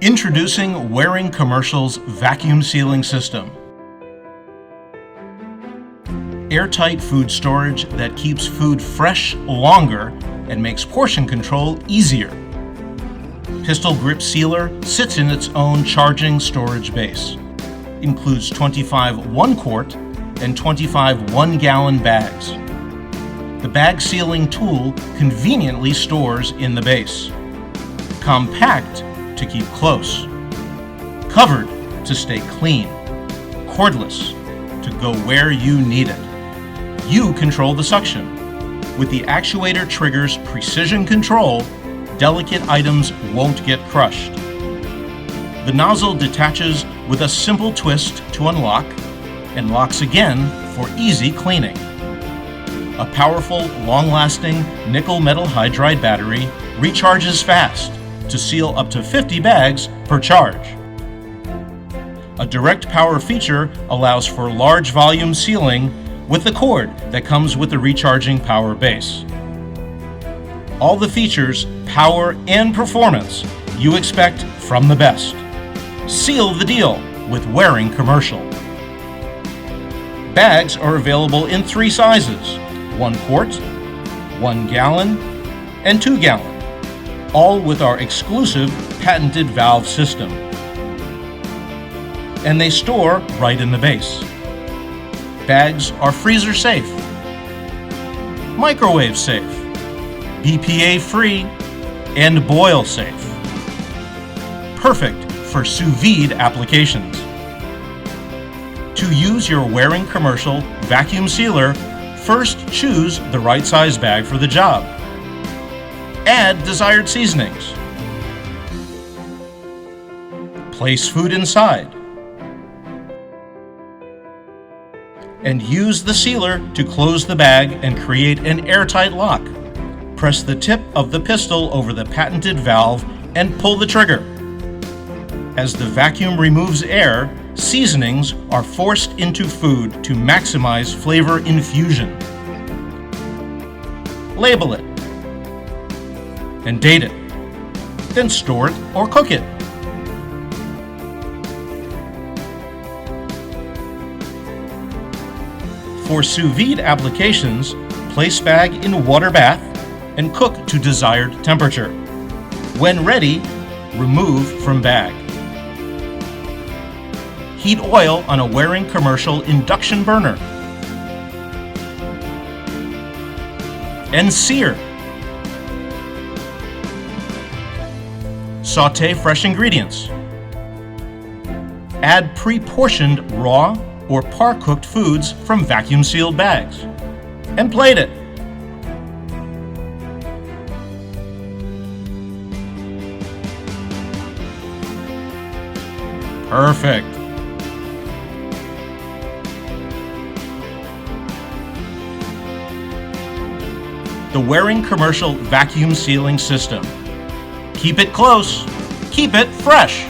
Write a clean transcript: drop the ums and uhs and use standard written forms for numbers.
Introducing Waring Commercial's vacuum sealing system. Airtight food storage that keeps food fresh longer and makes portion control easier. Pistol Grip Sealer sits in its own charging storage base. Includes 25 1-quart and 25 1-gallon bags. The bag sealing tool conveniently stores in the base. Compact to keep close. Covered to stay clean. Cordless to go where you need it. You control the suction. With the actuator trigger's precision control, delicate items won't get crushed. The nozzle detaches with a simple twist to unlock and locks again for easy cleaning. A powerful, long-lasting nickel metal hydride battery recharges fast to seal up to 50 bags per charge. A direct power feature allows for large volume sealing with the cord that comes with the recharging power base. All the features, power, and performance you expect from the best. Seal the deal with Waring Commercial. Bags are available in 3 sizes: 1 quart, 1 gallon, and 2 gallon, all with our exclusive patented valve system. And they store right in the base. Bags are freezer safe, microwave safe, BPA free, and boil safe. Perfect for sous vide applications. To use your Waring Commercial vacuum sealer, first choose the right size bag for the job. Add desired seasonings. Place food inside. And use the sealer to close the bag and create an airtight lock. Press the tip of the pistol over the patented valve and pull the trigger. As the vacuum removes air, seasonings are forced into food to maximize flavor infusion. Label it and date it, then store it or cook it. For sous vide applications, place bag in water bath and cook to desired temperature. When ready, remove from bag. Heat oil on a Waring Commercial induction burner. And sear. Saute fresh ingredients. Add pre-portioned raw or par-cooked foods from vacuum-sealed bags. And plate it. Perfect. The Waring Commercial vacuum sealing system. Keep it close, keep it fresh.